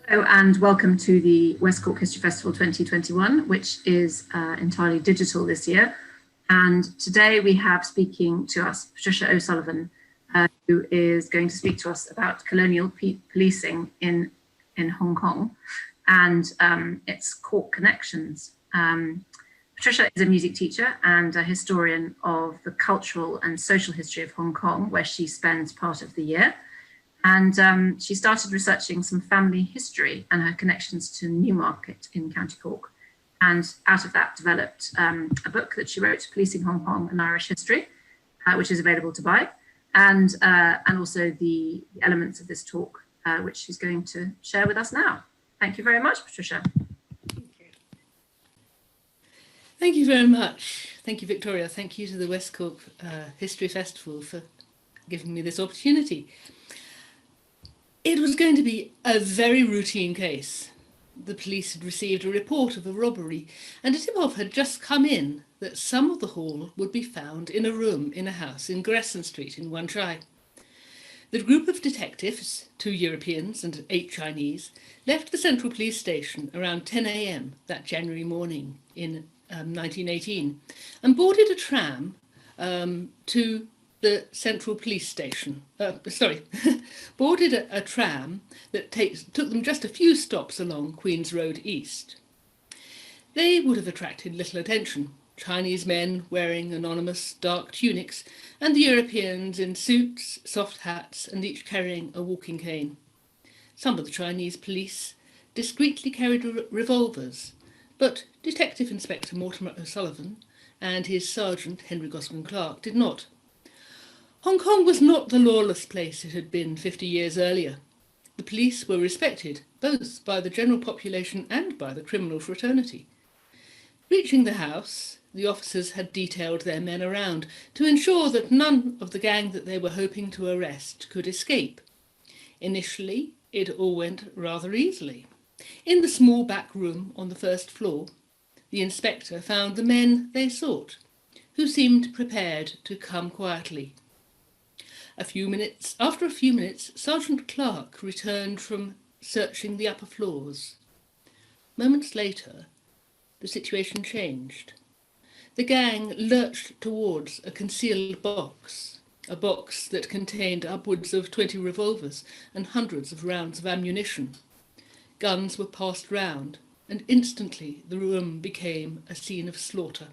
Hello and welcome to the West Cork History Festival 2021, which is entirely digital this year. And today we have speaking to us Patricia O'Sullivan, who is going to speak to us about colonial policing in Hong Kong and its Cork connections. Patricia is a music teacher and a historian of the cultural and social history of Hong Kong, where she spends part of the year. And she started researching some family history and her connections to Newmarket in County Cork. And out of that developed a book that she wrote, Policing Hong Kong, An Irish History, which is available to buy. And also the elements of this talk, which she's going to share with us now. Thank you very much, Patricia. Thank you very much. Thank you, Victoria. Thank you to the West Cork History Festival for giving me this opportunity. It was going to be a very routine case. The police had received a report of a robbery, and a tip-off had just come in that some of the haul would be found in a room in a house in Grayson Street in Wan Chai. The group of detectives, 2 Europeans and 8 Chinese, left the Central Police Station around 10 a.m. that January morning in 1918 and boarded a tram to the Central Police Station. Boarded a tram that took them just a few stops along Queen's Road East. They would have attracted little attention. Chinese men wearing anonymous dark tunics and the Europeans in suits, soft hats and each carrying a walking cane. Some of the Chinese police discreetly carried revolvers, but Detective Inspector Mortimer O'Sullivan and his Sergeant Henry Gosman Clark did not. Hong Kong was not the lawless place it had been 50 years earlier. The police were respected both by the general population and by the criminal fraternity. Reaching the house, the officers had detailed their men around to ensure that none of the gang that they were hoping to arrest could escape. Initially, it all went rather easily. In the small back room on the first floor, the inspector found the men they sought, who seemed prepared to come quietly. After a few minutes, Sergeant Clark returned from searching the upper floors. Moments later, the situation changed. The gang lurched towards a concealed box, a box that contained upwards of 20 revolvers and hundreds of rounds of ammunition. Guns were passed round, and instantly the room became a scene of slaughter.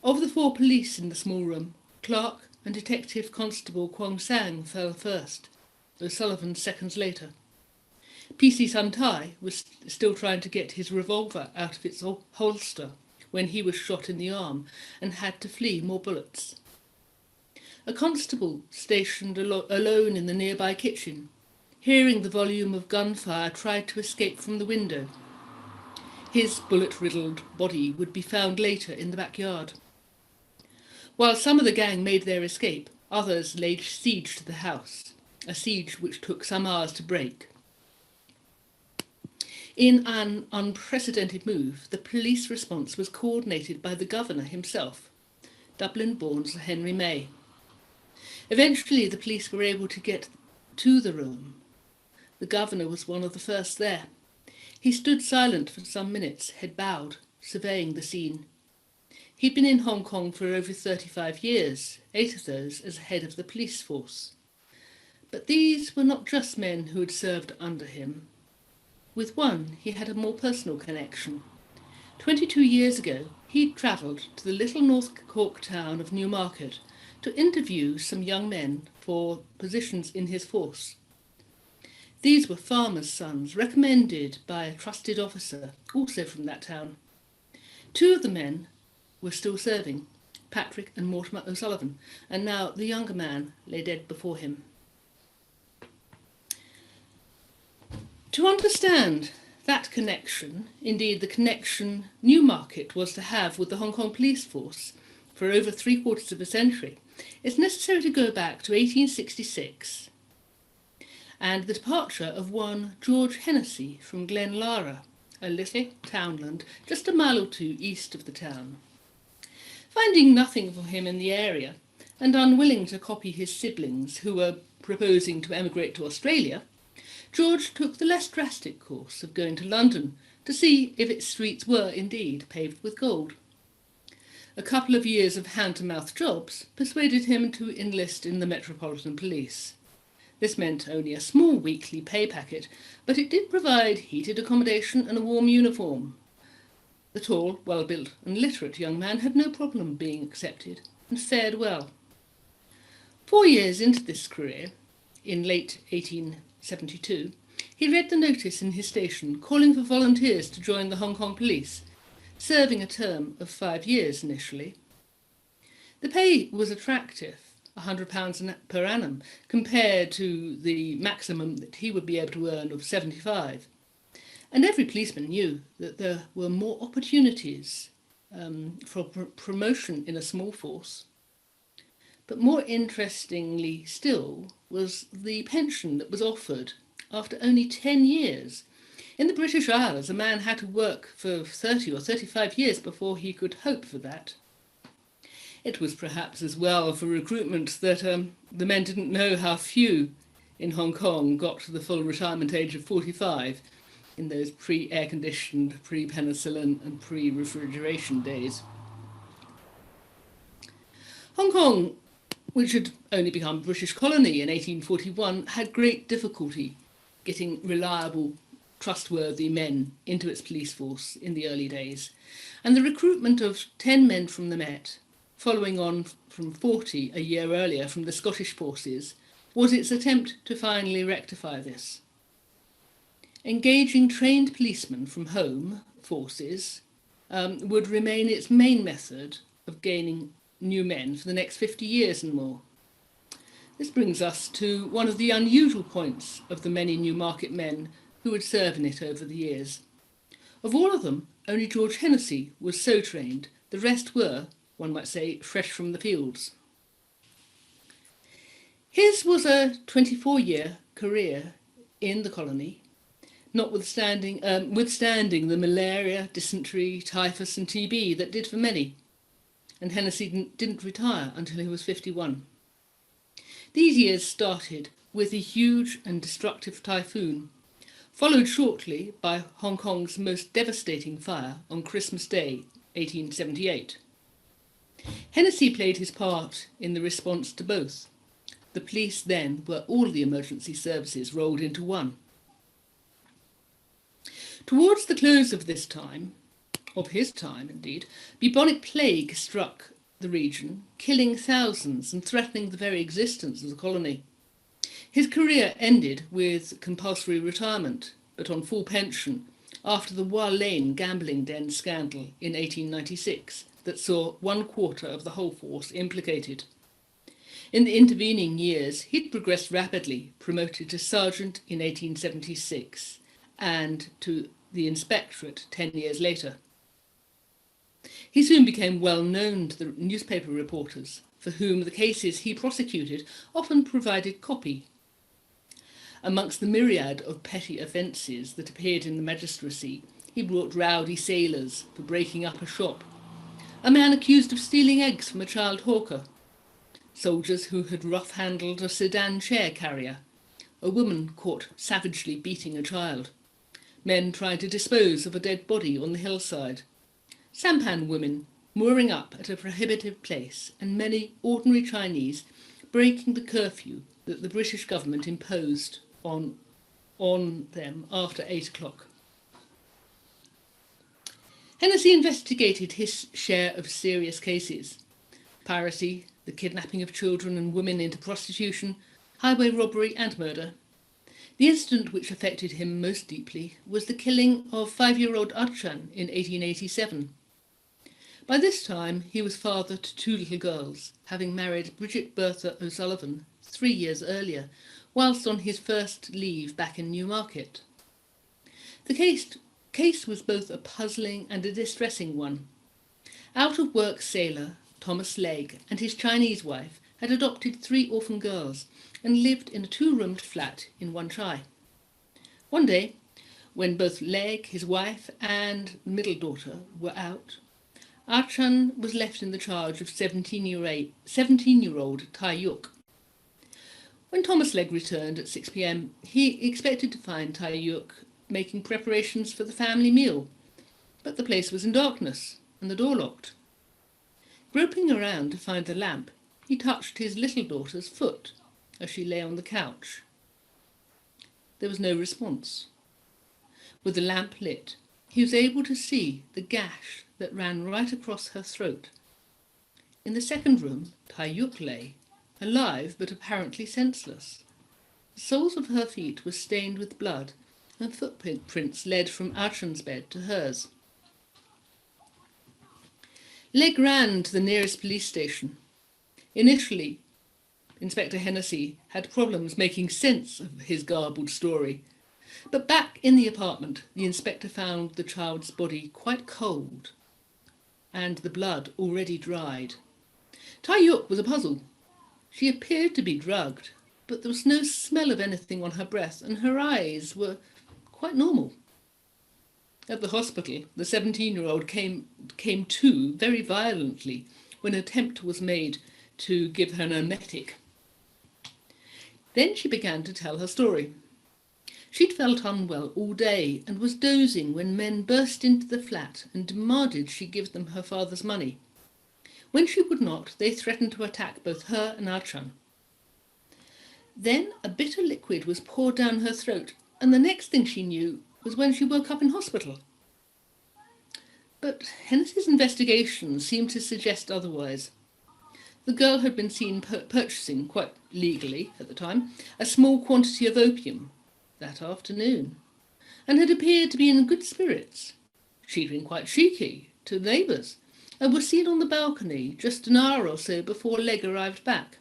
Of the 4 police in the small room, Clark and Detective Constable Kwong Sang fell first, O'Sullivan seconds later. PC Sun Tai was still trying to get his revolver out of its holster when he was shot in the arm and had to flee more bullets. A constable stationed alone in the nearby kitchen, hearing the volume of gunfire, tried to escape from the window. His bullet-riddled body would be found later in the backyard. While some of the gang made their escape, others laid siege to the house, a siege which took some hours to break. In an unprecedented move, the police response was coordinated by the governor himself, Dublin-born Sir Henry May. Eventually, the police were able to get to the room. The governor was one of the first there. He stood silent for some minutes, head bowed, surveying the scene. He'd been in Hong Kong for over 35 years, 8 of those as head of the police force. But these were not just men who had served under him. With one, he had a more personal connection. 22 years ago, he'd travelled to the little North Cork town of Newmarket to interview some young men for positions in his force. These were farmers' sons, recommended by a trusted officer, also from that town. 2 of the men were still serving, Patrick and Mortimer O'Sullivan, and now the younger man lay dead before him. To understand that connection, indeed the connection Newmarket was to have with the Hong Kong police force for over 3/4 of a century, it's necessary to go back to 1866 and the departure of one George Hennessy from Glenlara, a little townland just a mile or 2 east of the town. Finding nothing for him in the area, and unwilling to copy his siblings who were proposing to emigrate to Australia, George took the less drastic course of going to London to see if its streets were indeed paved with gold. A couple of years of hand-to-mouth jobs persuaded him to enlist in the Metropolitan Police. This meant only a small weekly pay packet, but it did provide heated accommodation and a warm uniform. The tall, well-built and literate young man had no problem being accepted and fared well. 4 years into this career, in late 1872, he read the notice in his station calling for volunteers to join the Hong Kong police, serving a term of 5 years initially. The pay was attractive, £100 per annum, compared to the maximum that he would be able to earn of 75. And every policeman knew that there were more opportunities for promotion in a small force. But more interestingly still was the pension that was offered after only 10 years. In the British Isles, a man had to work for 30 or 35 years before he could hope for that. It was perhaps as well for recruitment that the men didn't know how few in Hong Kong got to the full retirement age of 45 in those pre-air-conditioned, pre-penicillin and pre-refrigeration days. Hong Kong, which had only become a British colony in 1841, had great difficulty getting reliable, trustworthy men into its police force in the early days, and the recruitment of 10 men from the Met, following on from 40 a year earlier from the Scottish forces, was its attempt to finally rectify this. Engaging trained policemen from home forces would remain its main method of gaining new men for the next 50 years and more. This brings us to one of the unusual points of the many Newmarket men who would serve in it over the years. Of all of them, only George Hennessy was so trained. The rest were, one might say, fresh from the fields. His was a 24-year career in the colony, withstanding the malaria, dysentery, typhus and TB that did for many, and Hennessy didn't retire until he was 51. These years started with a huge and destructive typhoon, followed shortly by Hong Kong's most devastating fire on Christmas Day, 1878. Hennessy played his part in the response to both. The police then were all the emergency services rolled into one. Towards the close of his time indeed, bubonic plague struck the region, killing thousands and threatening the very existence of the colony. His career ended with compulsory retirement, but on full pension, after the Wah Lane gambling den scandal in 1896 that saw 1/4 of the whole force implicated. In the intervening years, he'd progressed rapidly, promoted to sergeant in 1876 and to the inspectorate 10 years later. He soon became well known to the newspaper reporters, for whom the cases he prosecuted often provided copy. Amongst the myriad of petty offences that appeared in the magistracy, he brought rowdy sailors for breaking up a shop, a man accused of stealing eggs from a child hawker, soldiers who had rough-handled a sedan chair carrier, a woman caught savagely beating a child, men trying to dispose of a dead body on the hillside, sampan women mooring up at a prohibitive place, and many ordinary Chinese breaking the curfew that the British government imposed on them after 8 o'clock. Hennessy investigated his share of serious cases: piracy, the kidnapping of children and women into prostitution, highway robbery and murder. The incident which affected him most deeply was the killing of 5-year-old Achan in 1887. By this time, he was father to 2 little girls, having married Bridget Bertha O'Sullivan 3 years earlier, whilst on his first leave back in Newmarket. The case was both a puzzling and a distressing one. Out-of-work sailor Thomas Legg and his Chinese wife had adopted 3 orphan girls and lived in a 2-roomed flat in Wan Chai. One day, when both Legg, his wife, and middle daughter were out, Achan was left in the charge of 17-year-old Tai Yuk. When Thomas Legg returned at 6 p.m, he expected to find Tai Yuk making preparations for the family meal, but the place was in darkness and the door locked. Groping around to find the lamp, he touched his little daughter's foot as she lay on the couch. There was no response. With the lamp lit, he was able to see the gash that ran right across her throat. In the second room, Tai Yuk lay, alive but apparently senseless. The soles of her feet were stained with blood, and footprints led from Achan's bed to hers. Legg ran to the nearest police station. Initially, Inspector Hennessy had problems making sense of his garbled story, but back in the apartment, the inspector found the child's body quite cold and the blood already dried. Tai Yuk was a puzzle. She appeared to be drugged, but there was no smell of anything on her breath, and her eyes were quite normal. At the hospital, the 17-year-old came to very violently when an attempt was made to give her an emetic. Then she began to tell her story. She'd felt unwell all day and was dozing when men burst into the flat and demanded she give them her father's money. When she would not, they threatened to attack both her and Achan. Then a bitter liquid was poured down her throat, and the next thing she knew was when she woke up in hospital. But Hennessey's investigation seemed to suggest otherwise. The girl had been seen purchasing, quite legally at the time, a small quantity of opium that afternoon, and had appeared to be in good spirits. She'd been quite cheeky to neighbours, and was seen on the balcony just an hour or so before Legg arrived back.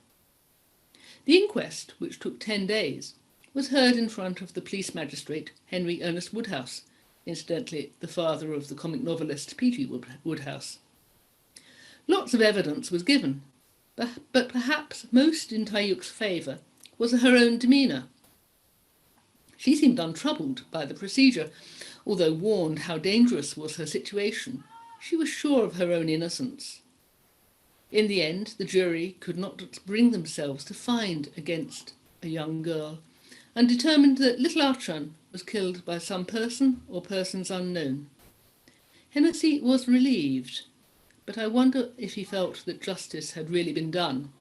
The inquest, which took 10 days, was heard in front of the police magistrate, Henry Ernest Woodhouse, incidentally the father of the comic novelist P.G. Woodhouse. Lots of evidence was given, but perhaps most in Tai Yuk's favour was her own demeanour. She seemed untroubled by the procedure, although warned how dangerous was her situation. She was sure of her own innocence. In the end, the jury could not bring themselves to find against a young girl, and determined that little Achan was killed by some person or persons unknown. Hennessy was relieved, but I wonder if he felt that justice had really been done.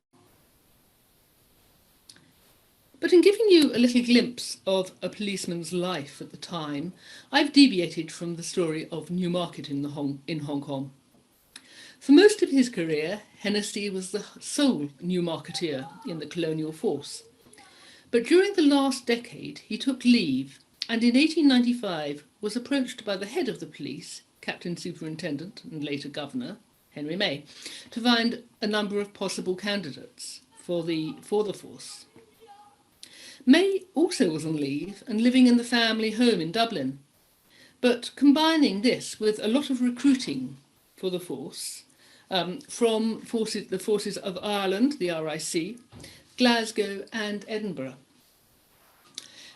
But in giving you a little glimpse of a policeman's life at the time, I've deviated from the story of Newmarket in Hong Kong. For most of his career, Hennessy was the sole Newmarketeer in the colonial force. But during the last decade, he took leave, and in 1895 was approached by the head of the police, Captain Superintendent and later Governor, Henry May, to find a number of possible candidates for the force. May also was on leave and living in the family home in Dublin, but combining this with a lot of recruiting for the force from the forces of Ireland, the RIC, Glasgow and Edinburgh.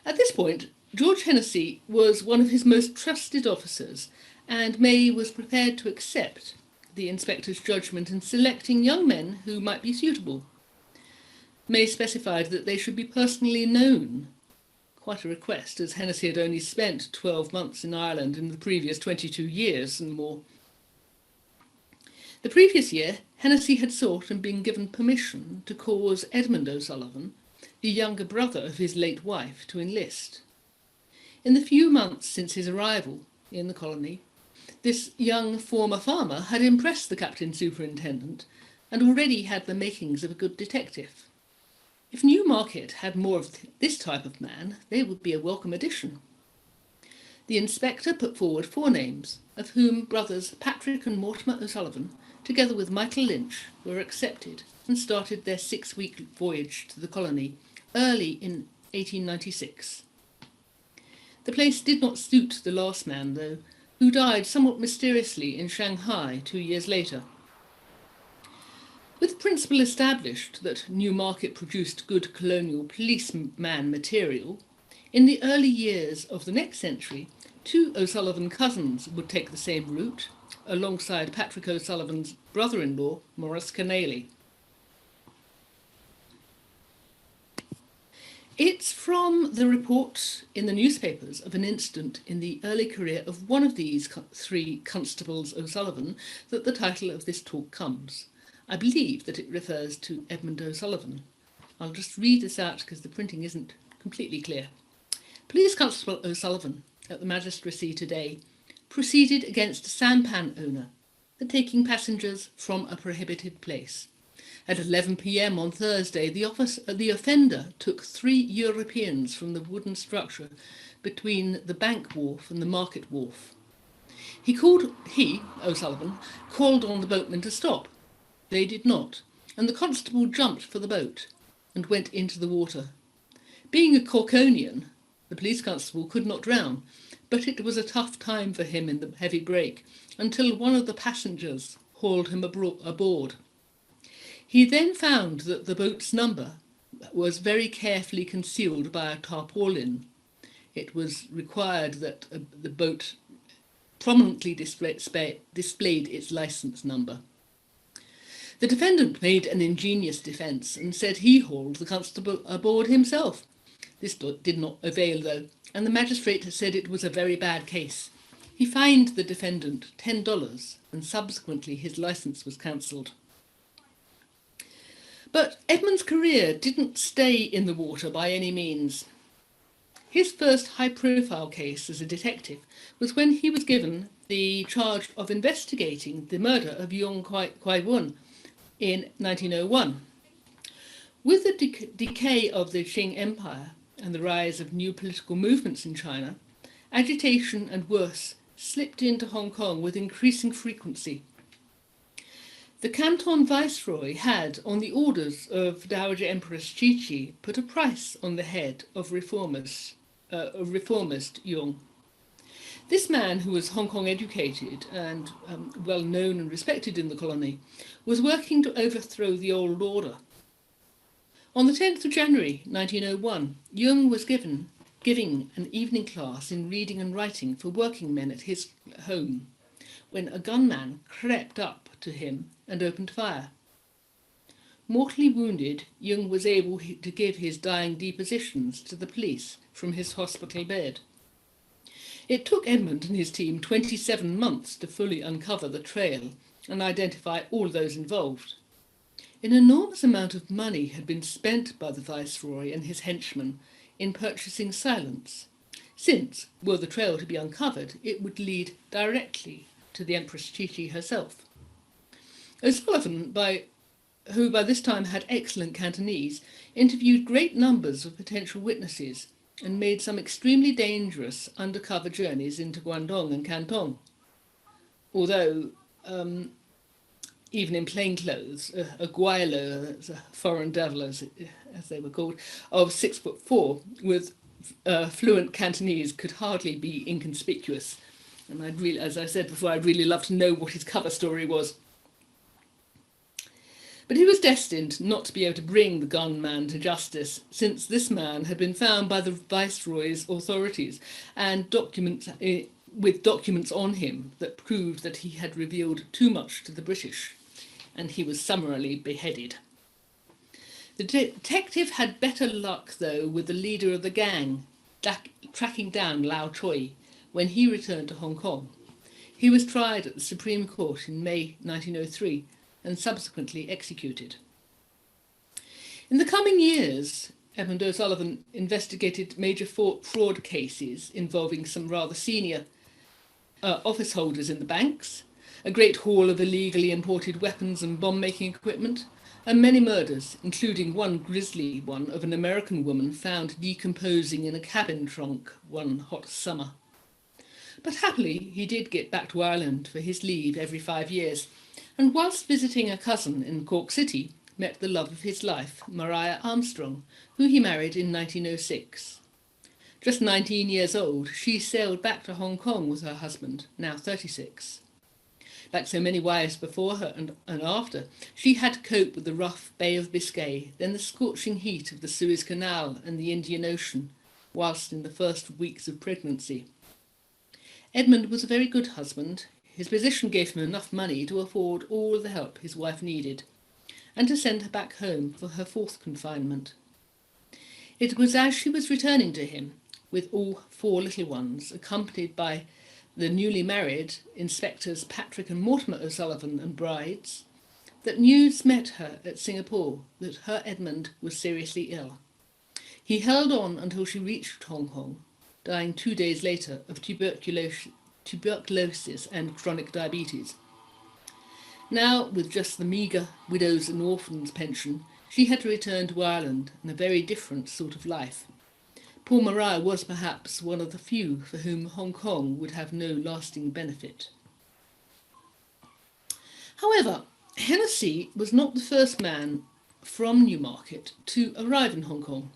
At this point, George Hennessy was one of his most trusted officers, and May was prepared to accept the inspector's judgment in selecting young men who might be suitable. May specified that they should be personally known, quite a request, as Hennessy had only spent 12 months in Ireland in the previous 22 years and more. The previous year, Hennessy had sought and been given permission to cause Edmund O'Sullivan, the younger brother of his late wife, to enlist. In the few months since his arrival in the colony, this young former farmer had impressed the Captain Superintendent and already had the makings of a good detective. If Newmarket had more of this type of man, they would be a welcome addition. The inspector put forward 4 names, of whom brothers Patrick and Mortimer O'Sullivan, together with Michael Lynch, were accepted and started their 6-week voyage to the colony early in 1896. The place did not suit the last man, though, who died somewhat mysteriously in Shanghai 2 years later. With the principle established that Newmarket produced good colonial policeman material, in the early years of the next century, 2 O'Sullivan cousins would take the same route, alongside Patrick O'Sullivan's brother-in-law, Maurice Keneally. It's from the report in the newspapers of an incident in the early career of one of these three constables O'Sullivan that the title of this talk comes. I believe that it refers to Edmund O'Sullivan. I'll just read this out because the printing isn't completely clear. Police Constable O'Sullivan at the magistracy today proceeded against a sampan owner for taking passengers from a prohibited place. At 11 p.m. on Thursday, the offender took 3 Europeans from the wooden structure between the Bank Wharf and the Market Wharf. O'Sullivan, called on the boatmen to stop. They did not, and the constable jumped for the boat and went into the water. Being a colonial, the police constable could not drown, but it was a tough time for him in the heavy break until one of the passengers hauled him aboard. He then found that the boat's number was very carefully concealed by a tarpaulin. It was required that the boat prominently displayed its license number. The defendant made an ingenious defence and said he hauled the constable aboard himself. This did not avail, though, and the magistrate said it was a very bad case. He fined the defendant $10 and subsequently his licence was cancelled. But Edmund's career didn't stay in the water by any means. His first high-profile case as a detective was when he was given the charge of investigating the murder of Yung Kwai-wun in 1901. With the decay of the Qing Empire and the rise of new political movements in China, agitation and worse slipped into Hong Kong with increasing frequency. The Canton Viceroy had, on the orders of Dowager Empress Chi-Chi, put a price on the head of reformist Yung. This man, who was Hong Kong educated and well known and respected in the colony, was working to overthrow the old order. On the 10th of January 1901, Yung was giving an evening class in reading and writing for working men at his home, when a gunman crept up to him and opened fire. Mortally wounded, Yung was able to give his dying depositions to the police from his hospital bed. It took Edmund and his team 27 months to fully uncover the trail and identify all those involved. An enormous amount of money had been spent by the Viceroy and his henchmen in purchasing silence, since, were the trail to be uncovered, it would lead directly to the Empress Chi-Chi herself. O'Sullivan, who by this time had excellent Cantonese, interviewed great numbers of potential witnesses and made some extremely dangerous undercover journeys into Guangdong and Canton. Although, even in plain clothes, a guaylo, a foreign devil as they were called, of 6'4" with fluent Cantonese could hardly be inconspicuous. And I'd really, as I said before, I'd really love to know what his cover story was. But he was destined not to be able to bring the gunman to justice, since this man had been found by the Viceroy's authorities and with documents on him that proved that he had revealed too much to the British, and he was summarily beheaded. The detective had better luck, though, with the leader of the gang, tracking down Lau Choi when he returned to Hong Kong. He was tried at the Supreme Court in May 1903 and subsequently executed. In the coming years, Edmund O'Sullivan investigated major fraud cases involving some rather senior office holders in the banks, a great haul of illegally imported weapons and bomb-making equipment, and many murders, including one grisly one of an American woman found decomposing in a cabin trunk one hot summer. But happily, he did get back to Ireland for his leave every 5 years, and whilst visiting a cousin in Cork City, met the love of his life, Maria Armstrong, who he married in 1906. Just 19 years old, she sailed back to Hong Kong with her husband, now 36. Like so many wives before her and after, she had to cope with the rough Bay of Biscay, then the scorching heat of the Suez Canal and the Indian Ocean, whilst in the first weeks of pregnancy. Edmund was a very good husband. His position gave him enough money to afford all the help his wife needed, and to send her back home for her 4th confinement. It was as she was returning to him, with all 4 little ones, accompanied by the newly married Inspectors Patrick and Mortimer O'Sullivan and brides, that news met her at Singapore that her Edmund was seriously ill. He held on until she reached Hong Kong, dying 2 days later of tuberculosis and chronic diabetes. Now, with just the meagre widows' and orphans' pension, she had to return to Ireland and a very different sort of life. Poor Maria was perhaps one of the few for whom Hong Kong would have no lasting benefit. However, Hennessy was not the first man from Newmarket to arrive in Hong Kong,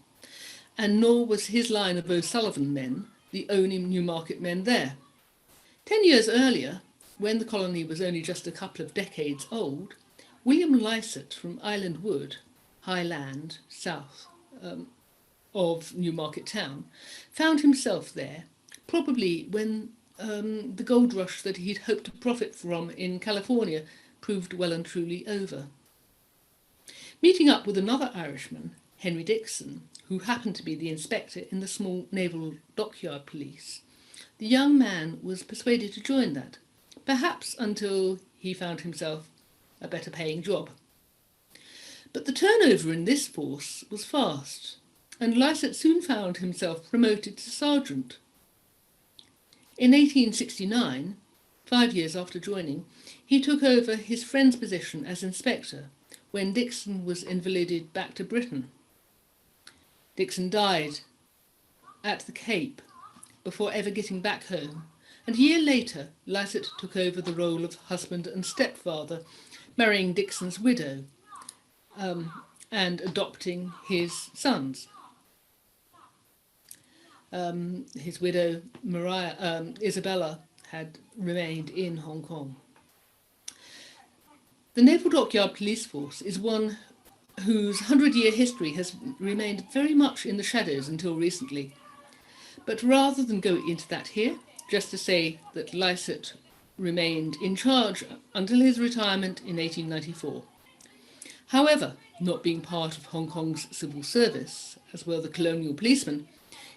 and nor was his line of O'Sullivan men the only Newmarket men there. 10 years earlier, when the colony was only just a couple of decades old, William Lycett from Island Wood, high land south of Newmarket town, found himself there, probably when the gold rush that he'd hoped to profit from in California proved well and truly over. Meeting up with another Irishman, Henry Dixon, who happened to be the inspector in the small naval dockyard police, the young man was persuaded to join that, perhaps until he found himself a better paying job. But the turnover in this force was fast, and Lycett soon found himself promoted to sergeant. In 1869, 5 years after joining, he took over his friend's position as inspector when Dixon was invalided back to Britain. Dixon died at the Cape before ever getting back home, and a year later Lycett took over the role of husband and stepfather, marrying Dixon's widow and adopting his sons. His widow, Isabella, had remained in Hong Kong. The Naval Dockyard Police Force is one whose 100-year history has remained very much in the shadows until recently. But rather than go into that here, just to say that Lycett remained in charge until his retirement in 1894. However, not being part of Hong Kong's civil service, as were the colonial policemen,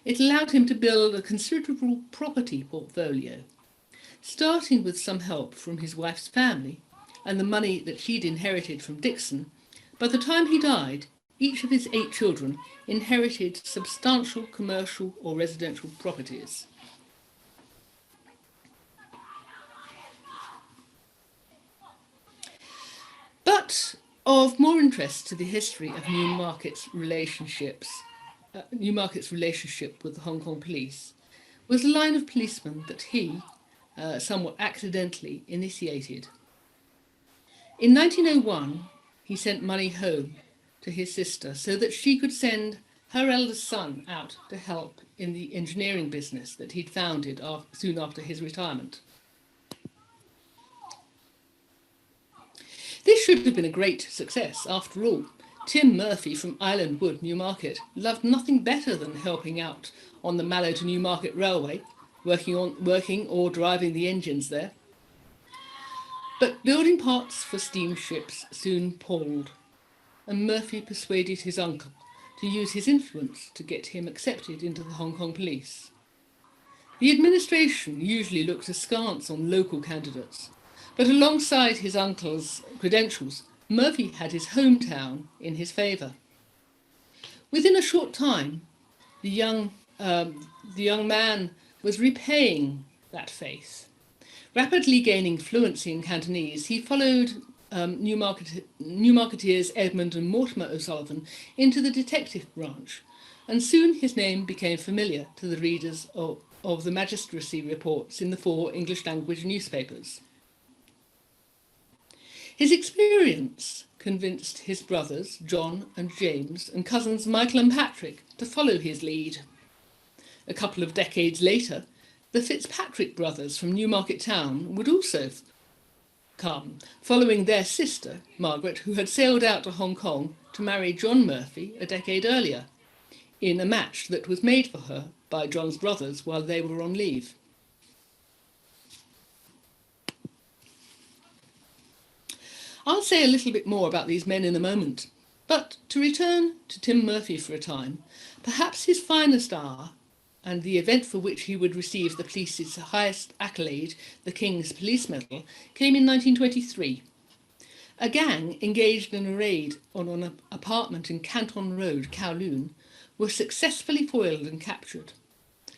it allowed him to build a considerable property portfolio, starting with some help from his wife's family and the money that she'd inherited from Dixon. By the time he died, each of his 8 children inherited substantial commercial or residential properties. But of more interest to the history of Newmarket's relationship with the Hong Kong police was a line of policemen that he, somewhat accidentally, initiated. In 1901, he sent money home to his sister so that she could send her eldest son out to help in the engineering business that he'd founded soon after his retirement. This should have been a great success. After all, Tim Murphy from Island Wood, Newmarket, loved nothing better than helping out on the Mallow to Newmarket Railway, working or driving the engines there. But building parts for steamships soon palled, and Murphy persuaded his uncle to use his influence to get him accepted into the Hong Kong police. The administration usually looked askance on local candidates, but alongside his uncle's credentials, Murphy had his hometown in his favour. Within a short time, the young man was repaying that faith. Rapidly gaining fluency in Cantonese, he followed Newmarketeers Edmund and Mortimer O'Sullivan into the detective branch, and soon his name became familiar to the readers of the magistracy reports in the 4 English-language newspapers. His experience convinced his brothers, John and James, and cousins Michael and Patrick, to follow his lead. A couple of decades later, the Fitzpatrick brothers from Newmarket Town would also come, following their sister, Margaret, who had sailed out to Hong Kong to marry John Murphy a decade earlier, in a match that was made for her by John's brothers while they were on leave. I'll say a little bit more about these men in a moment, But to return to Tim Murphy for a time, perhaps his finest hour, and the event for which he would receive the police's highest accolade, the King's Police Medal, came in 1923. A gang engaged in a raid on an apartment in Canton Road, Kowloon, were successfully foiled and captured.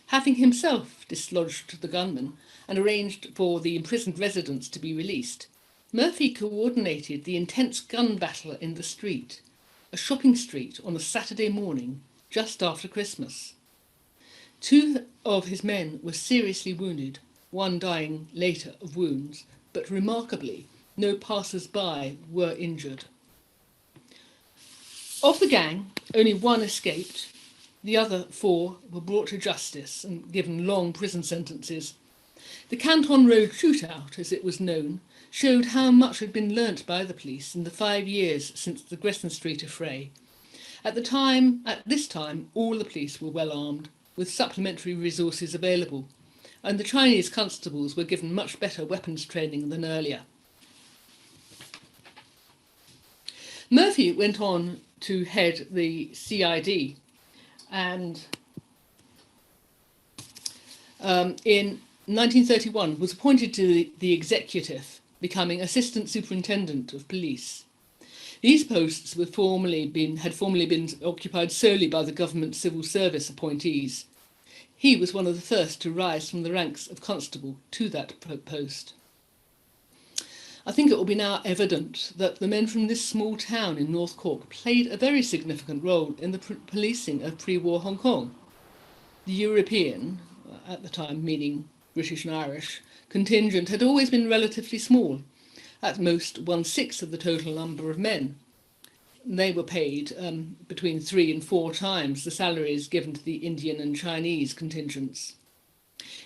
Having himself dislodged the gunman and arranged for the imprisoned residents to be released, Murphy coordinated the intense gun battle in the street, a shopping street on a Saturday morning just after Christmas. 2 of his men were seriously wounded, one dying later of wounds, but remarkably, no passers-by were injured. Of the gang, only 1 escaped. The other 4 were brought to justice and given long prison sentences. The Canton Road Shootout, as it was known, showed how much had been learnt by the police in the 5 years since the Gresham Street affray. At this time, all the police were well armed, with supplementary resources available, and the Chinese constables were given much better weapons training than earlier. Murphy went on to head the CID, and in 1931 was appointed to the executive, becoming Assistant Superintendent of Police. These posts had formerly been occupied solely by the government civil service appointees. He was one of the first to rise from the ranks of constable to that post. I think it will be now evident that the men from this small town in North Cork played a very significant role in the policing of pre-war Hong Kong. The European, at the time meaning British and Irish, contingent had always been relatively small, at most 1/6 of the total number of men. They were paid between 3 and 4 times the salaries given to the Indian and Chinese contingents.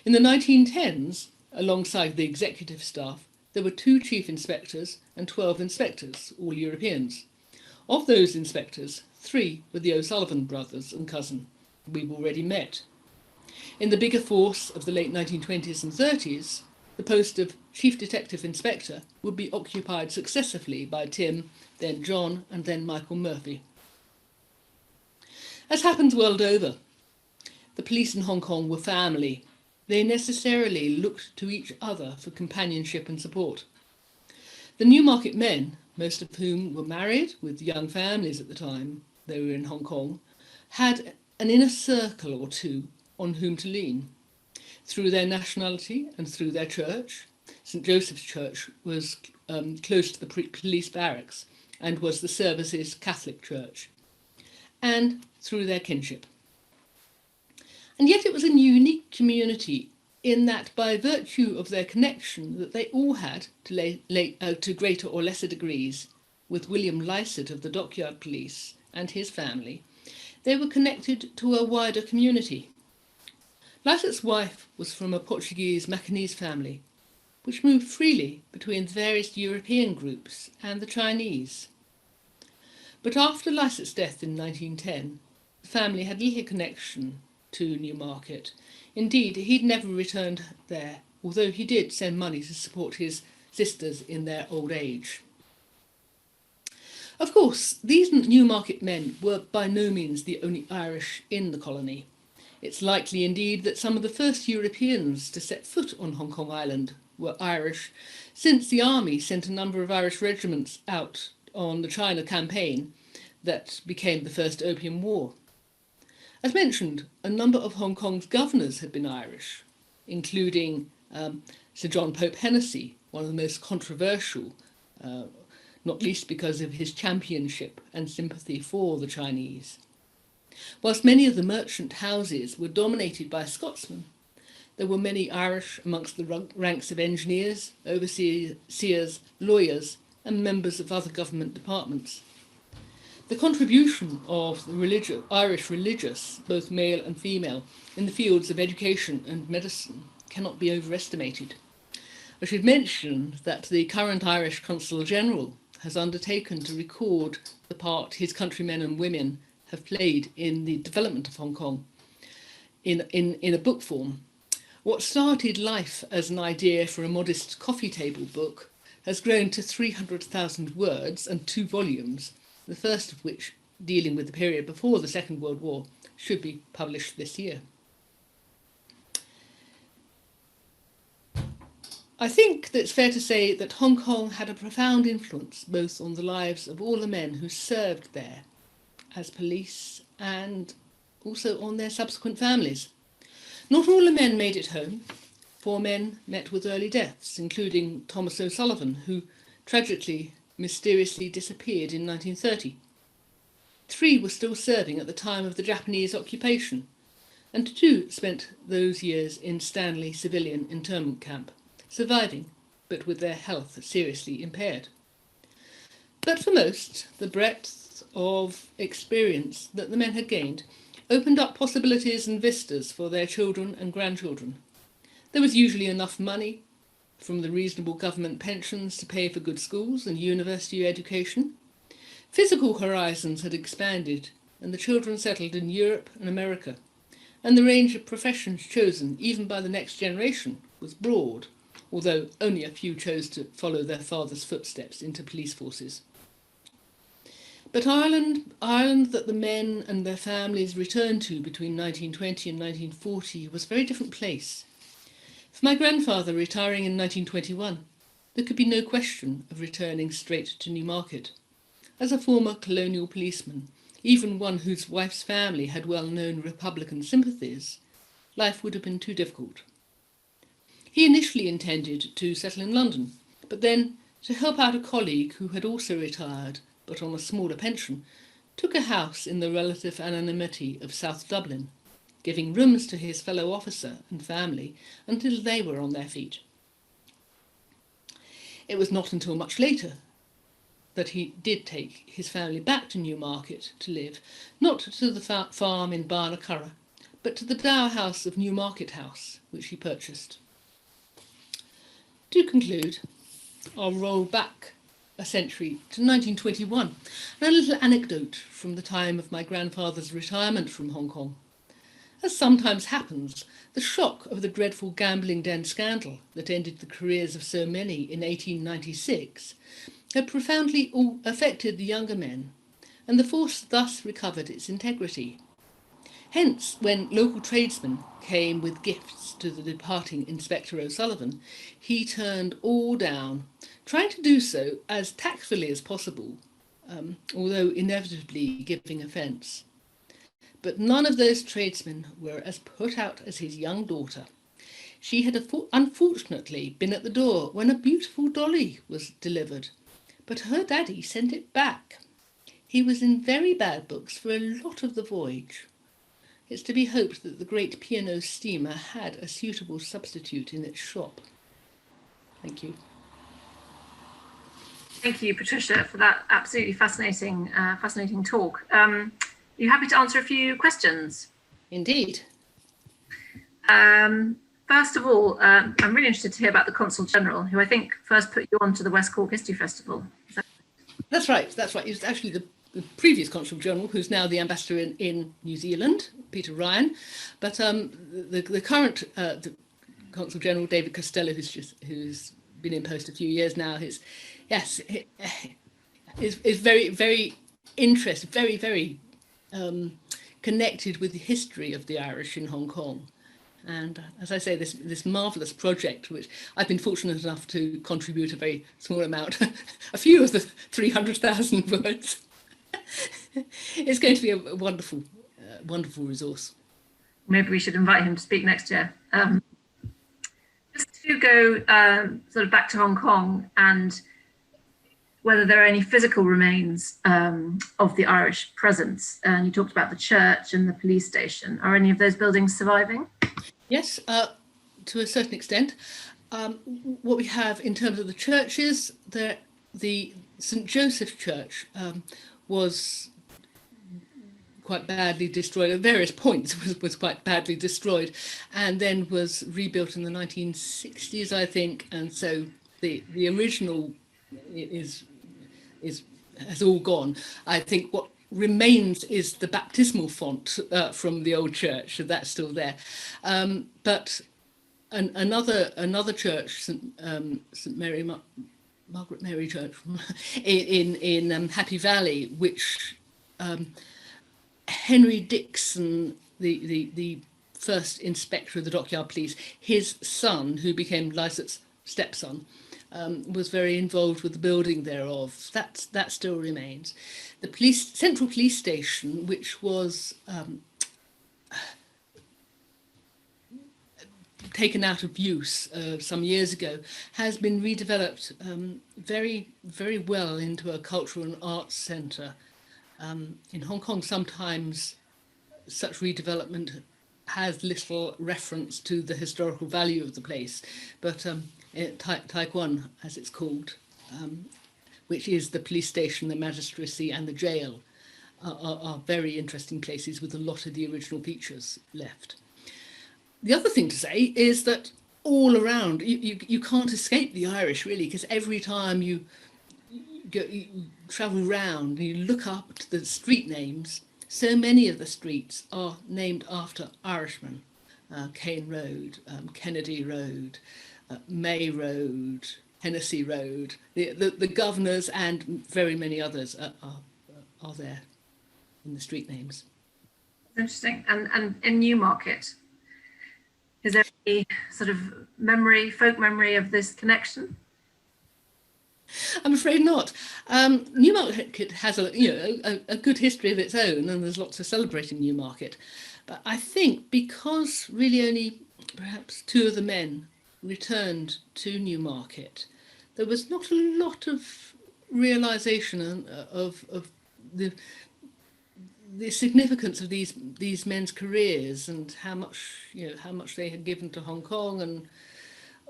In the 1910s, alongside the executive staff, there were 2 chief inspectors and 12 inspectors, all Europeans. Of those inspectors, 3 were the O'Sullivan brothers and cousin we've already met. In the bigger force of the late 1920s and 30s, the post of Chief Detective Inspector would be occupied successively by Tim, then John, and then Michael Murphy. As happens world over, the police in Hong Kong were family. They necessarily looked to each other for companionship and support. The Newmarket Men, most of whom were married with young families at the time they were in Hong Kong, had an inner circle or 2 on whom to lean. Through their nationality and through their church, St Joseph's Church was close to the police barracks and was the service's Catholic church, and through their kinship. And yet it was a unique community in that by virtue of their connection that they all had, to greater or lesser degrees, with William Lycett of the Dockyard Police and his family, they were connected to a wider community. Lycett's wife was from a Portuguese Macanese family, which moved freely between the various European groups and the Chinese. But after Lycett's death in 1910, the family had little connection to Newmarket. Indeed, he'd never returned there, although he did send money to support his sisters in their old age. Of course, these Newmarket men were by no means the only Irish in the colony. It's likely indeed that some of the first Europeans to set foot on Hong Kong Island were Irish, since the army sent a number of Irish regiments out on the China campaign that became the First Opium War. As mentioned, a number of Hong Kong's governors had been Irish, including Sir John Pope Hennessy, one of the most controversial, not least because of his championship and sympathy for the Chinese. Whilst many of the merchant houses were dominated by Scotsmen, there were many Irish amongst the ranks of engineers, overseers, lawyers, and members of other government departments. The contribution of the Irish religious, both male and female, in the fields of education and medicine cannot be overestimated. I should mention that the current Irish Consul General has undertaken to record the part his countrymen and women have played in the development of Hong Kong in a book form. What started life as an idea for a modest coffee table book has grown to 300,000 words and 2 volumes, the first of which, dealing with the period before the Second World War, should be published this year. I think that it's fair to say that Hong Kong had a profound influence both on the lives of all the men who served there as police and also on their subsequent families. Not all the men made it home. 4 men met with early deaths, including Thomas O'Sullivan, who tragically, mysteriously disappeared in 1930. 3 were still serving at the time of the Japanese occupation, and 2 spent those years in Stanley civilian internment camp, surviving, but with their health seriously impaired. But for most, the breadth of experience that the men had gained opened up possibilities and vistas for their children and grandchildren. There was usually enough money from the reasonable government pensions to pay for good schools and university education. Physical horizons had expanded, and the children settled in Europe and America, and the range of professions chosen, even by the next generation, was broad, although only a few chose to follow their father's footsteps into police forces. But Ireland that the men and their families returned to between 1920 and 1940 was a very different place. For my grandfather retiring in 1921, there could be no question of returning straight to Newmarket. As a former colonial policeman, even one whose wife's family had well-known Republican sympathies, life would have been too difficult. He initially intended to settle in London, but then, to help out a colleague who had also retired, but on a smaller pension, took a house in the relative anonymity of South Dublin, giving rooms to his fellow officer and family until they were on their feet. It was not until much later that he did take his family back to Newmarket to live, not to the farm in Barnacurra, but to the dower house of Newmarket House, which he purchased. To conclude, I'll roll back a century to 1921, and a little anecdote from the time of my grandfather's retirement from Hong Kong. As sometimes happens, the shock of the dreadful gambling den scandal that ended the careers of so many in 1896 had profoundly affected the younger men, and the force thus recovered its integrity. Hence, when local tradesmen came with gifts to the departing Inspector O'Sullivan, he turned all down, trying to do so as tactfully as possible, although inevitably giving offence. But none of those tradesmen were as put out as his young daughter. She had unfortunately been at the door when a beautiful dolly was delivered, but her daddy sent it back. He was in very bad books for a lot of the voyage. It's to be hoped that the great P&O steamer had a suitable substitute in its shop. Thank you. Thank you, Patricia, for that absolutely fascinating talk. Are you happy to answer a few questions? Indeed. First of all, I'm really interested to hear about the Consul General, who I think first put you onto the West Cork History Festival. That's right. It was actually the previous Consul General, who's now the ambassador in New Zealand, Peter Ryan. But the current the Consul General, David Costello, who's been in post a few years now, is very, very interested, very connected with the history of the Irish in Hong Kong. And as I say, this marvellous project, which I've been fortunate enough to contribute a very small amount, a few of the 300,000 words, it's going to be a wonderful resource. Maybe we should invite him to speak next year. Just to go sort of back to Hong Kong and whether there are any physical remains of the Irish presence. And you talked about the church and the police station. Are any of those buildings surviving? Yes, to a certain extent. What we have in terms of the churches, the St. Joseph Church was quite badly destroyed at various points, was quite badly destroyed, and then was rebuilt in the 1960s, I think. And so the original has all gone. I think what remains is the baptismal font from the old church, so that's still there. But another church, St. Mary Margaret Mary Church in Happy Valley, which Henry Dixon, the first inspector of the dockyard police, his son, who became Lycett's stepson, was very involved with the building thereof. That still remains. The central police station, which was taken out of use some years ago, has been redeveloped very, very well into a cultural and arts centre. In Hong Kong, sometimes such redevelopment has little reference to the historical value of the place, but Tai Kwun, as it's called, which is the police station, the magistracy and the jail, are very interesting places with a lot of the original features left. The other thing to say is that all around, you can't escape the Irish, really, because every time you travel round and you look up to the street names, so many of the streets are named after Irishmen. Cane Road, Kennedy Road, May Road, Hennessy Road. The governors and very many others are there in the street names. Interesting. And in Newmarket, is there any sort of folk memory of this connection? I'm afraid not. Newmarket has a good history of its own, and there's lots to celebrate in Newmarket. But I think because really only perhaps 2 of the men returned to Newmarket, there was not a lot of realisation of the significance of these men's careers and how much they had given to Hong Kong. And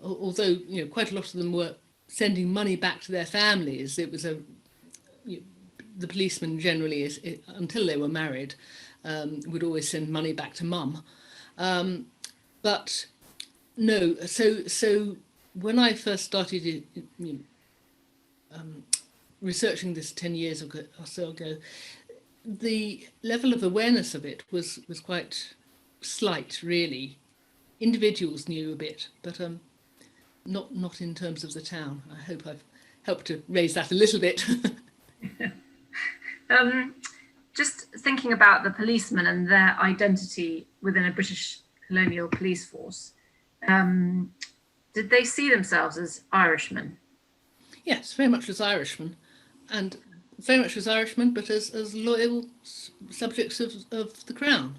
although quite a lot of them were sending money back to their families, it was the policemen generally, until they were married, would always send money back to mum. But no, so when I first started researching this 10 years or so ago, the level of awareness of it was quite slight, really. Individuals knew a bit, but not in terms of the town. I hope I've helped to raise that a little bit. Just thinking about the policemen and their identity within a British colonial police force, did they see themselves as Irishmen? Yes, very much as Irishmen, and very much as Irishmen, but as loyal subjects of the Crown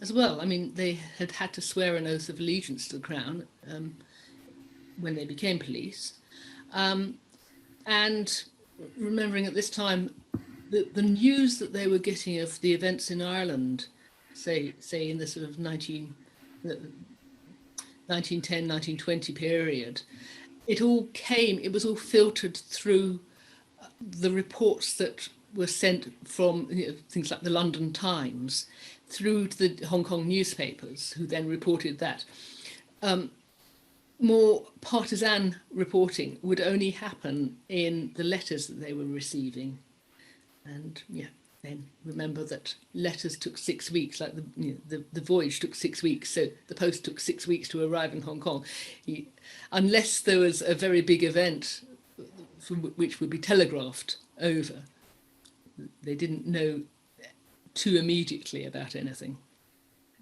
as well. I mean, they had to swear an oath of allegiance to the Crown when they became police. And remembering at this time, the news that they were getting of the events in Ireland, say in the sort of 1910, 1920 period, it was all filtered through the reports that were sent from things like the London Times through to the Hong Kong newspapers, who then reported that. More partisan reporting would only happen in the letters that they were receiving. And then remember that letters took 6 weeks, like the voyage took 6 weeks, so the post took 6 weeks to arrive in Hong Kong. Unless there was a very big event which would be telegraphed over, they didn't know too immediately about anything.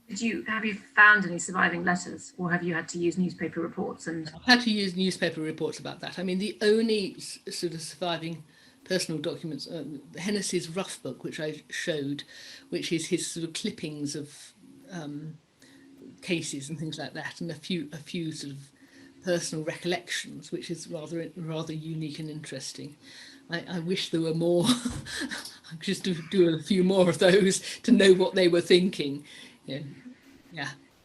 Have you found any surviving letters, or have you had to use newspaper reports? And I've had to use newspaper reports about that. I mean, the only sort of surviving personal documents, Hennessey's rough book, which I showed, which is his sort of clippings of cases and things like that, and a few sort of personal recollections, which is rather unique and interesting. I wish there were more. Just to do a few more of those to know what they were thinking.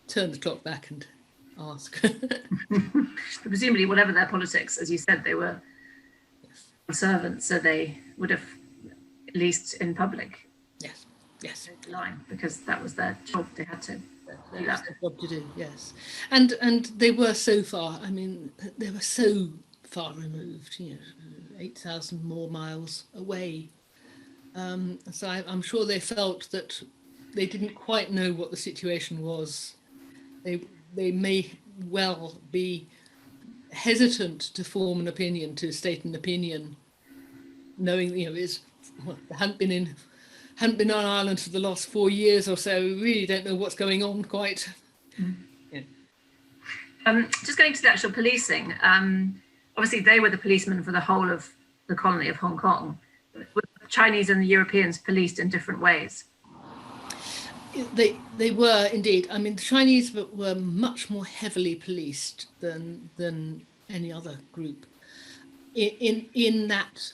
Turn the clock back and ask. Presumably, whatever their politics, as you said, they were servants, so they would have, at least in public, yes, line, because that was their job. They had to do that. Their job to do, yes, and they were so far. I mean, they were so far removed. 8,000 more miles away. So I'm sure they felt that they didn't quite know what the situation was. They may well be hesitant to form an opinion, to state an opinion, knowing hadn't been on Ireland for the last 4 years or so. We really don't know what's going on quite. Yeah. Just going to the actual policing. Obviously, they were the policemen for the whole of the colony of Hong Kong. Were the Chinese and the Europeans policed in different ways? They were indeed. I mean, the Chinese were much more heavily policed than any other group. In that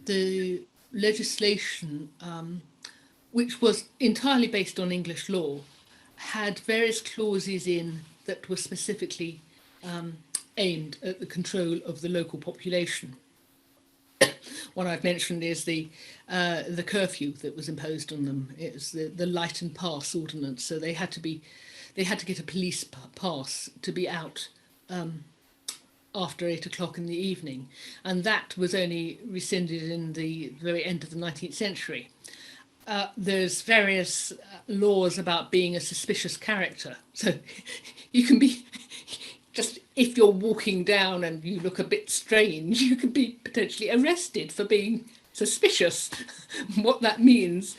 the legislation, which was entirely based on English law, had various clauses in that were specifically aimed at the control of the local population. One I've mentioned is the curfew that was imposed on them. It was the light and pass ordinance. So they had to get a police pass to be out after 8 o'clock in the evening, and that was only rescinded in the very end of the 19th century. There's various laws about being a suspicious character. So you can be just, if you're walking down and you look a bit strange, you could be potentially arrested for being suspicious. What that means.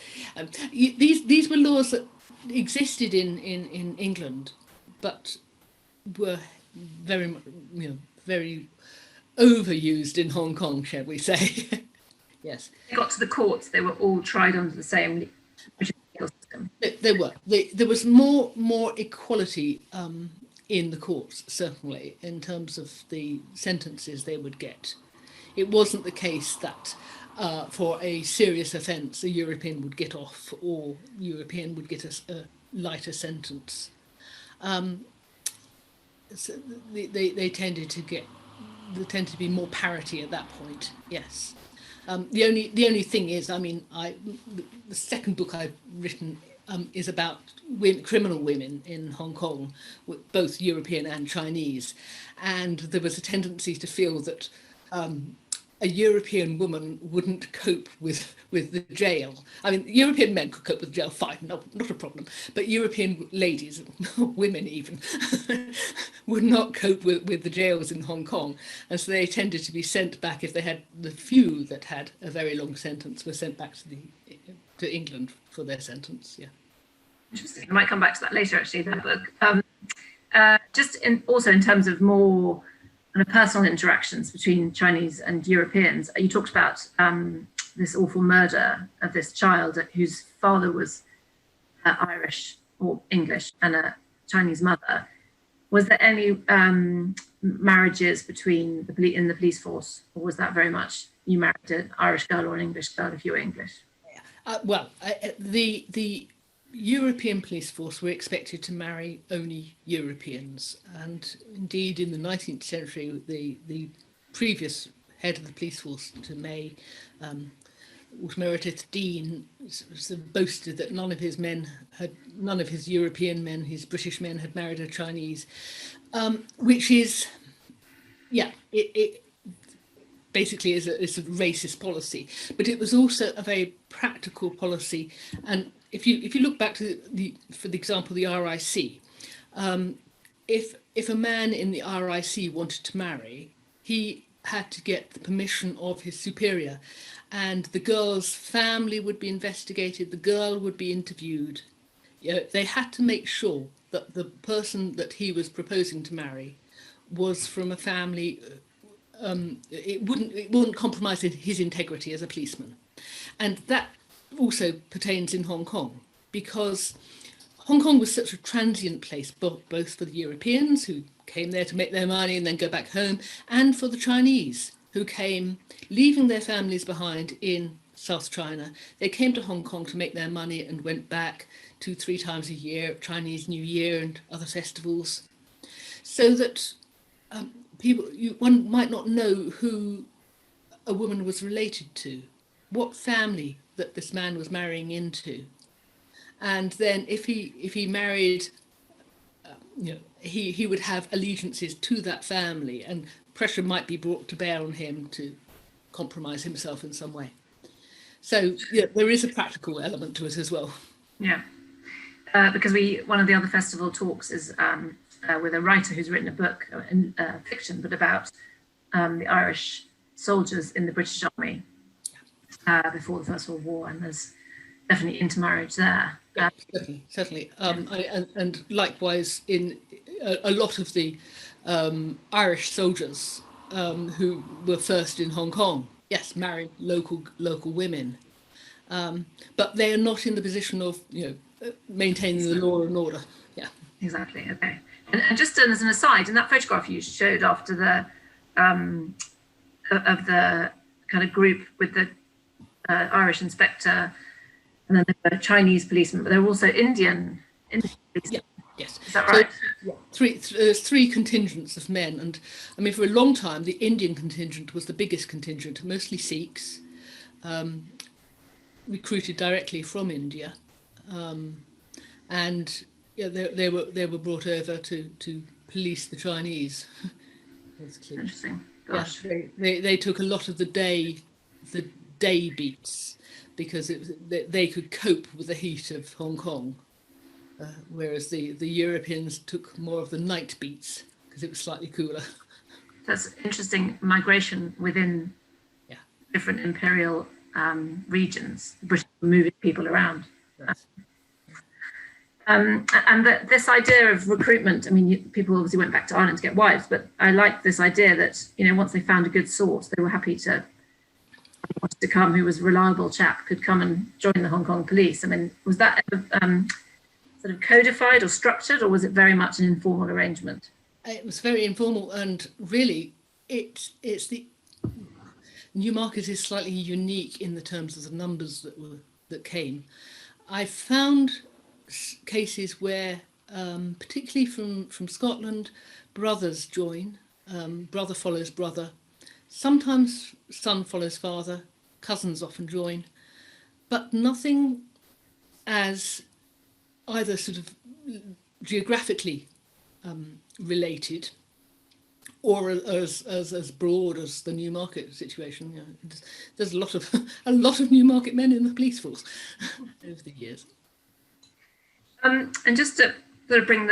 These were laws that existed in England, but were very, very overused in Hong Kong, shall we say. Yes. They got to the courts, they were all tried under the same legal system. They were. There was more equality in the courts, certainly, in terms of the sentences they would get. It wasn't the case that for a serious offence a European would get off or European would get a lighter sentence. So they tended to be more parity at that point. Yes. The only thing is, I mean, the second book I've written is about criminal women in Hong Kong, both European and Chinese, and there was a tendency to feel that a European woman wouldn't cope with the jail. I mean, European men could cope with jail fine, not a problem, but European ladies, women even, would not cope with the jails in Hong Kong, and so they tended to be sent back. If they had, the few that had a very long sentence were sent back to England for their sentence. Yeah. Interesting. I might come back to that later, actually, that book. Also in terms of more kind of personal interactions between Chinese and Europeans, you talked about this awful murder of this child whose father was Irish or English and a Chinese mother. Was there any marriages between in the police force, or was that very much you married an Irish girl or an English girl if you were English? The European police force were expected to marry only Europeans, and indeed in the 19th century the previous head of the police force to May, Meredith Dean, boasted that none of his European men, his British men, had married a Chinese, which is, it basically is a racist policy, but it was also a very practical policy. And if you look back to for example, the RIC, if a man in the RIC wanted to marry, he had to get the permission of his superior, and the girl's family would be investigated, the girl would be interviewed. They had to make sure that the person that he was proposing to marry was from a family. It wouldn't compromise his integrity as a policeman, and that also pertains in Hong Kong, because Hong Kong was such a transient place, both for the Europeans who came there to make their money and then go back home, and for the Chinese who came, leaving their families behind in South China. They came to Hong Kong to make their money and went back 2-3 times a year, Chinese New Year and other festivals, so that one might not know who a woman was related to, what family that this man was marrying into, and then if he married, he would have allegiances to that family, and pressure might be brought to bear on him to compromise himself in some way. So there is a practical element to it as well. Yeah, because one of the other festival talks is with a writer who's written a book, fiction, but about the Irish soldiers in the British Army before the First World War, and there's definitely intermarriage there. Yeah, certainly. And likewise, in a lot of the Irish soldiers who were first in Hong Kong, yes, married local women, but they are not in the position of maintaining the law and order. Yeah, exactly. Okay, and just as an aside, in that photograph you showed after the of the kind of group with the Irish inspector, and then there were Chinese policemen, but there were also Indian policemen. Yeah. Yes. Is that right? So, there's three contingents of men, and I mean, for a long time, the Indian contingent was the biggest contingent, mostly Sikhs, recruited directly from India, and they were brought over to police the Chinese. Basically. Interesting. Gosh. Yeah, they took a lot of the day beats because they could cope with the heat of Hong Kong, whereas the Europeans took more of the night beats because it was slightly cooler. That's interesting migration within different imperial regions. The British were moving people around. Yes. And this idea of recruitment, I mean, people obviously went back to Ireland to get wives, but I like this idea that, once they found a good source, they were happy to come, who was a reliable chap, could come and join the Hong Kong police. I mean, was that sort of codified or structured, or was it very much an informal arrangement? It was very informal, and really, it's the Newmarket is slightly unique in the terms of the numbers that came. I found cases where, particularly from Scotland, brothers join. Brother follows brother. Sometimes son follows father. Cousins often join, but nothing as either sort of geographically related or as broad as the Newmarket situation. There's a lot of Newmarket men in the police force over the years. And just to sort of bring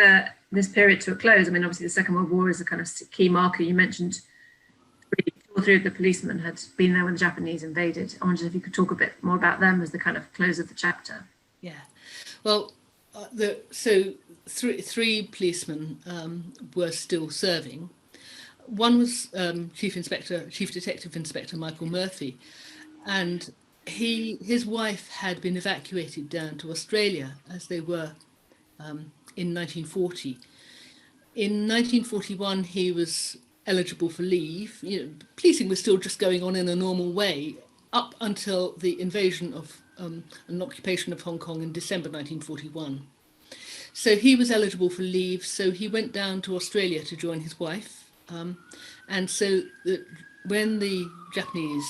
this period to a close, I mean, obviously the Second World War is a kind of key marker. You mentioned 2 or 3 of the policemen had been there when the Japanese invaded. I wondered if you could talk a bit more about them as the kind of close of the chapter. Yeah, well, so three policemen were still serving. One was Chief Detective Inspector Michael Murphy, and his wife had been evacuated down to Australia as they were in 1940. In 1941, he was eligible for leave. Policing was still just going on in a normal way up until the invasion of an occupation of Hong Kong in December 1941. So he was eligible for leave, so he went down to Australia to join his wife. And so when the Japanese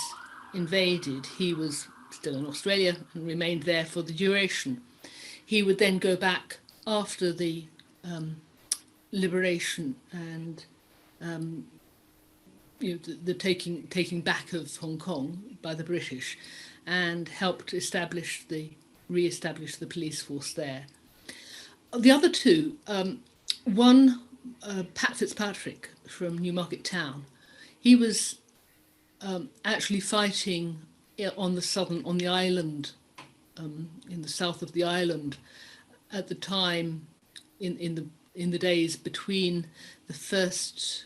invaded, he was still in Australia and remained there for the duration. He would then go back after the liberation and the taking back of Hong Kong by the British, and helped re-establish the police force there. The other two, one, Pat Fitzpatrick from Newmarket Town, he was actually fighting on the island, in the south of the island, at the time, in the days between the first,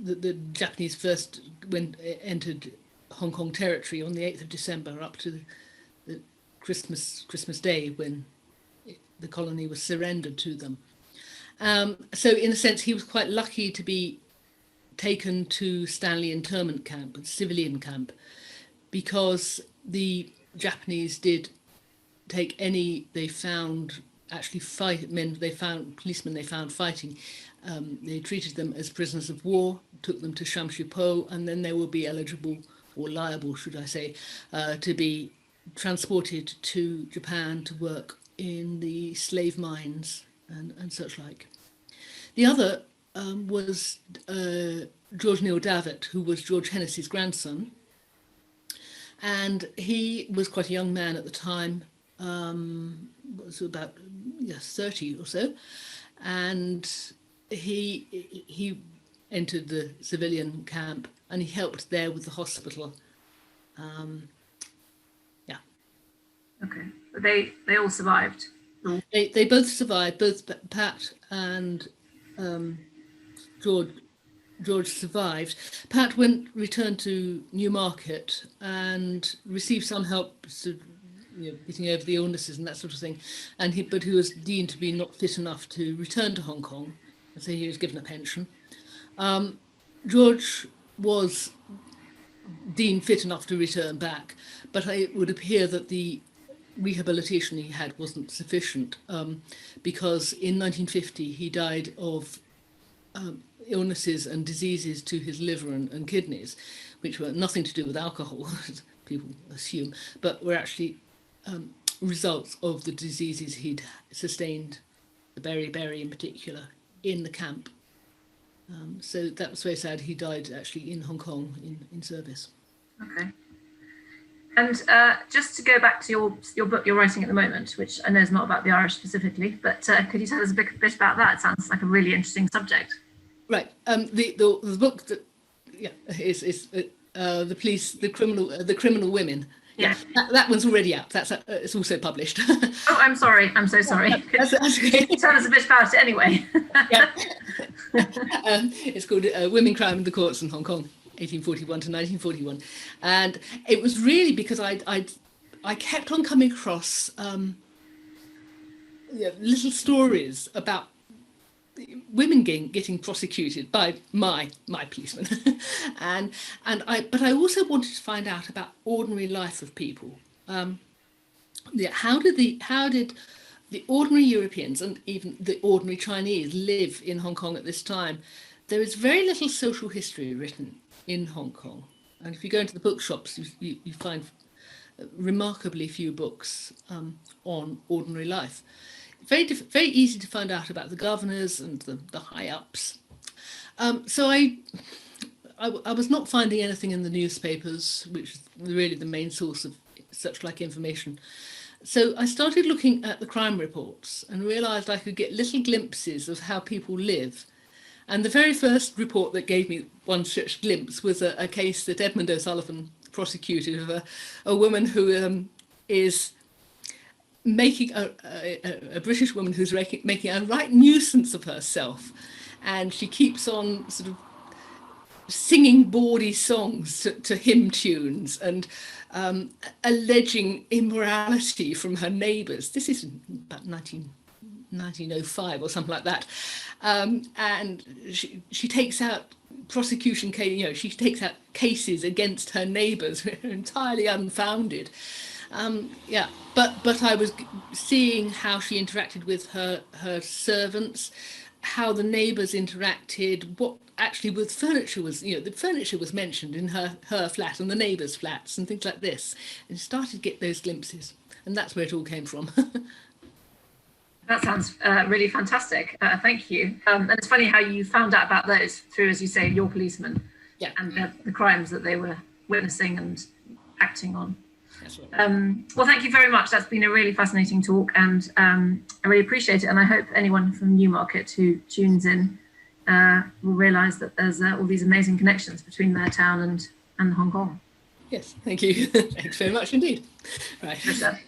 the Japanese first entered Hong Kong territory on the 8th of December up to the Christmas Day, when the colony was surrendered to them. So in a sense, he was quite lucky to be taken to Stanley internment camp, a civilian camp, because the Japanese did take any policemen they found fighting. They treated them as prisoners of war, took them to Sham Shui Po, and then they would be eligible, or liable, should I say, to be transported to Japan to work in the slave mines and such like. The other was George Neil Davitt, who was George Hennessey's grandson, and he was quite a young man at the time, was about 30 or so, and he entered the civilian camp, and he helped there with the hospital. Okay, but they all survived. They both survived. Both Pat and George survived. Pat returned to Newmarket and received some help, getting over the illnesses and that sort of thing. But he was deemed to be not fit enough to return to Hong Kong, and so he was given a pension. George was deemed fit enough to return back, but it would appear that the rehabilitation he had wasn't sufficient, because in 1950 he died of illnesses and diseases to his liver and kidneys, which were nothing to do with alcohol, as people assume, but were actually results of the diseases he'd sustained, the beriberi in particular, in the camp. So that was very sad. He died actually in Hong Kong in service. Okay. And just to go back to your book you're writing at the moment, which I know is not about the Irish specifically, but could you tell us a bit about that? It sounds like a really interesting subject. Right. The book that is the police, the criminal women. Yeah. That one's already out. It's also published. Oh, I'm sorry. I'm so sorry. That's okay. Tell us a bit about it anyway. Yeah. It's called Women, Crime and the Courts in Hong Kong, 1841 to 1941, and it was really because I kept on coming across little stories about women getting prosecuted by my policeman, but I also wanted to find out about ordinary life of people. How did the ordinary Europeans and even the ordinary Chinese live in Hong Kong at this time? There is very little social history written in Hong Kong, and if you go into the bookshops, you find remarkably few books on ordinary life. Very easy to find out about the governors and the high-ups. So I was not finding anything in the newspapers, which is really the main source of such like information. So I started looking at the crime reports and realised I could get little glimpses of how people live. And the very first report that gave me one such glimpse was a case that Edmund O'Sullivan prosecuted of a woman who is making a British woman who's making a right nuisance of herself, and she keeps on sort of singing bawdy songs to hymn tunes and alleging immorality from her neighbours. This is about 1905 or something like that, and she takes out prosecution case. She takes out cases against her neighbours which are entirely unfounded. But I was seeing how she interacted with her servants, how the neighbours interacted, what actually with furniture was, the furniture was mentioned in her flat and the neighbours' flats and things like this, and started to get those glimpses, and that's where it all came from. That sounds really fantastic. Thank you. And it's funny how you found out about those through, as you say, your policemen, yeah, and the crimes that they were witnessing and acting on. Right. Well, thank you very much. That's been a really fascinating talk, and I really appreciate it. And I hope anyone from Newmarket who tunes in will realise that there's all these amazing connections between their town and Hong Kong. Yes, thank you. Thanks very much indeed. Right. Patricia.